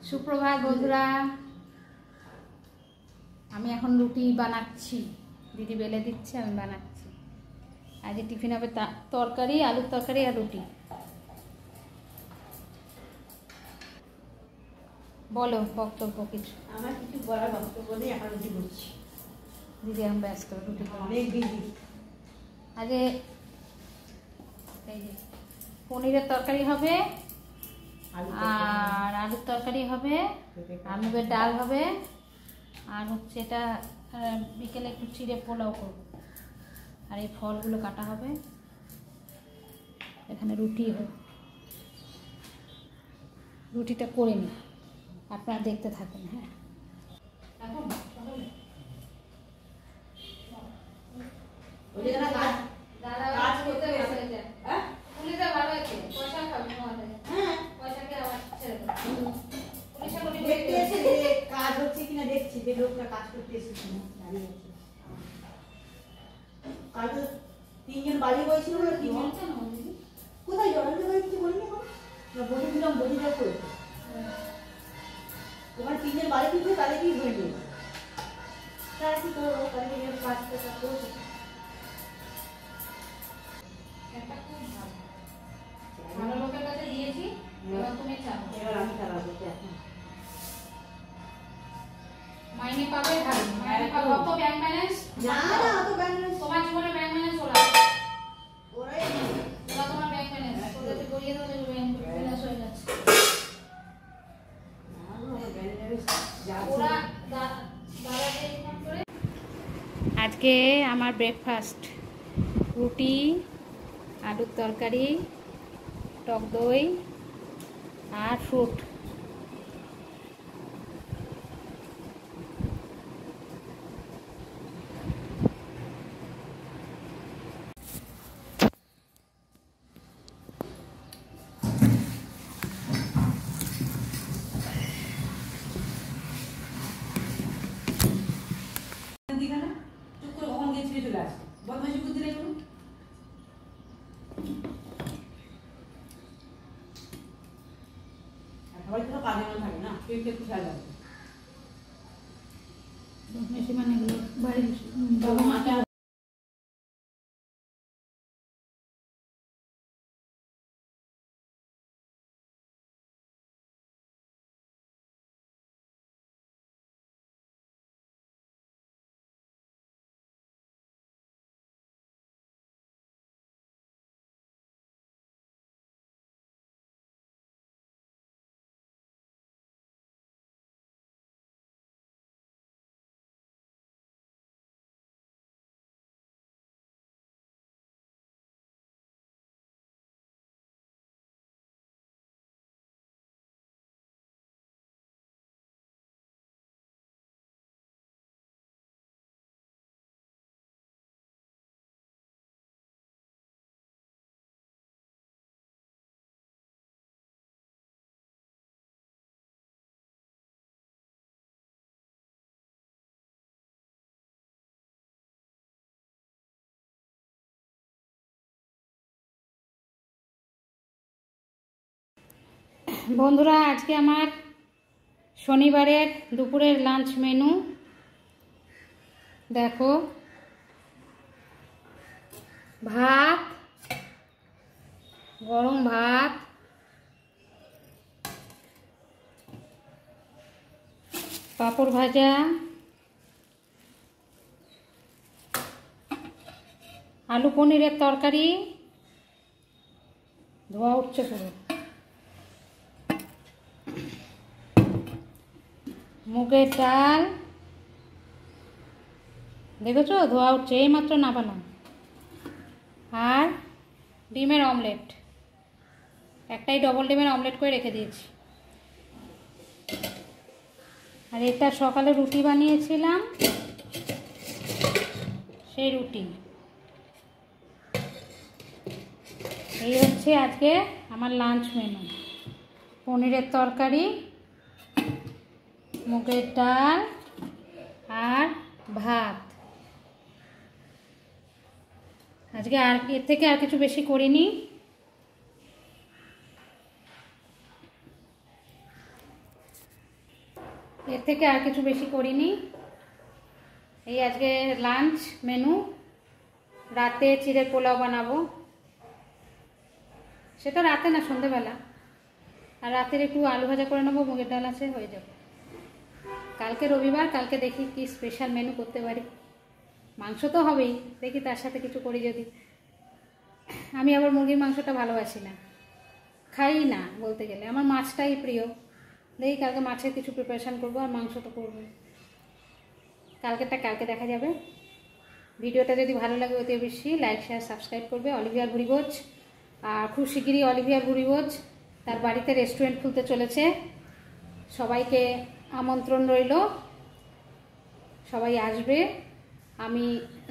সুপ্রভাত বন্ধুরা, আমি এখন রুটি বানাচ্ছি। দিদি বেলে দিচ্ছে, আমি বানাচ্ছি। আজ টিফিন হবে তরকারি, আলুর তরকারি আর রুটি। বলো বক্তব্য কিছু। আমার কিছু বলার বক্তব্য নেই, এখন রুটি করছি। দিদি এখন ব্যস্ত, রুটি অনেক বিজি। আজ এই যে পনিরের তরকারি হবে, আর আলুর তরকারি হবে, আর মুগের ডাল হবে, আর হচ্ছে এটা বিকেলে একটু চিড়ে পোলাও করবো। আর এই ফলগুলো কাটা হবে, এখানে রুটি হবে। রুটিটা করে নিই, আপনারা দেখতে থাকুন। হ্যাঁ, কাজ হচ্ছে কিনা দেখছি, যে লোকটা কাজ করতে এসেছে দাঁড়িয়ে আছে। কাল তো 3 জন বাড়ি বইছিল, কোথায় জল কিছু বলিনি এখন না, বলে দিলাম বলি যা করে ওখানে 3 জন বাড়ি কিন্তু তাহলে কি হয়ে যাবে। তারা কি করবো, তাহলে কাজ করছে। ভালো লোকের কাছে দিয়েছি, এবার তুমি চালাও। এবার আমি চালাবো এখন। মাইনে পাবে ভাই, মাইনে পাবে। অত ব্যাংক ব্যালেন্স না না, অত ব্যাংক ব্যালেন্স তোমার জীবনে ব্যাংক ব্যালেন্স ওরা তোমার ব্যাংক ব্যালেন্স ওদেরকে করিয়ে দাও, যে ব্যাংক ব্যালেন্স হয়ে যাচ্ছে। ওরা দাদাকে ইনফর্ম করে। আজকে আমার ব্রেকফাস্ট রুটি, আলুর তরকারি, টক দই আর ফ্রুট। বন্ধুরা, আজকে আমার শনিবারের দুপুরের লাঞ্চ মেনু দেখো। ভাত, গরম ভাত, পাঁপড় ভাজা, আলু পনিরের তরকারি, ধোয়া উঠছে পুরো, মুগের ডাল, দেখেছো ধোয়া উঠছে, এইমাত্র নামালাম, আর ডিমের অমলেট। একটাই ডবল ডিমের অমলেট করে রেখে দিয়েছি। আর এটা সকালে রুটি বানিয়েছিলাম, সেই রুটি। এই হচ্ছে আজকে আমার লাঞ্চ মেনু। পনিরের তরকারি, মুগের ডাল আর ভাত। আজকে আর এর থেকে আর কিছু বেশি করিনি। এর থেকে আর কিছু বেশি করিনি। এই আজকে লাঞ্চ মেনু, রাতে চিড়ের পোলাও বানাবো, সেটা রাতে না সন্ধেবেলা। আর রাতের একটু আলু ভাজা করে নেবো, মুগের ডাল আছে, হয়ে যাবে। কালকে রবিবার, কালকে দেখি কি স্পেশাল মেনু করতে পারি। মাংস তো হবেই, দেখি তার সাথে কিছু করি যদি। আমি আবার মুরগির মাংসটা ভালোবাসি না, খাই না বলতে গেলে, আমার মাছটাই প্রিয়। দেখি কালকে মাছের কিছু প্রিপারেশান করবো, আর মাংস তো করবো। কালকেরটা কালকে দেখা যাবে। ভিডিওটা যদি ভালো লাগে অতি বেশি লাইক শেয়ার সাবস্ক্রাইব করবে। অলিভিয়ার ভুরিভোজ, আর খুব শিগগিরই অলিভিয়ার ভুরিভোজ তার বাড়িতে রেস্টুরেন্ট খুলতে চলেছে। সবাইকে আমন্ত্রণ রইল, সবাই আসবে। আমি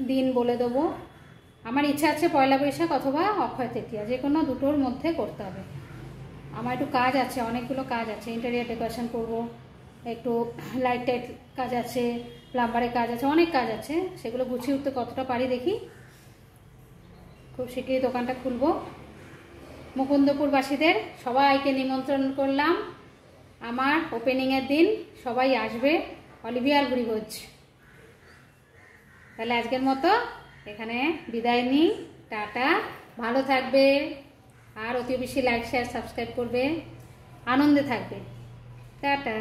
দিন বলে দেবো। আমার ইচ্ছা আছে পয়লা বৈশাখ অথবা অক্ষয় তৃতীয়া, যে কোনো দুটোর মধ্যে করতে হবে। আমার একটু কাজ আছে, অনেকগুলো কাজ আছে। ইন্টেরিয়ার ডেকোরেশন করব, একটু লাইট টাইট কাজ আছে, প্লাম্বারের কাজ আছে, অনেক কাজ আছে। সেগুলো গুছিয়ে উঠতে কতটা পারি দেখি। খুব শীঘ্রই দোকানটা খুলবো। মুকুন্দপুরবাসীদের সবাইকে নিমন্ত্রণ করলাম আমার ওপেনিংয়ের দিন। সবাই আসবে অলিভিয়ার ভুরিভোজ। তাহলে আজকের মতো এখানে বিদায় নিই। টাটা, ভালো থাকবে, আর অতি বেশি লাইক শেয়ার সাবস্ক্রাইব করবে, আনন্দে থাকবে। টাটা।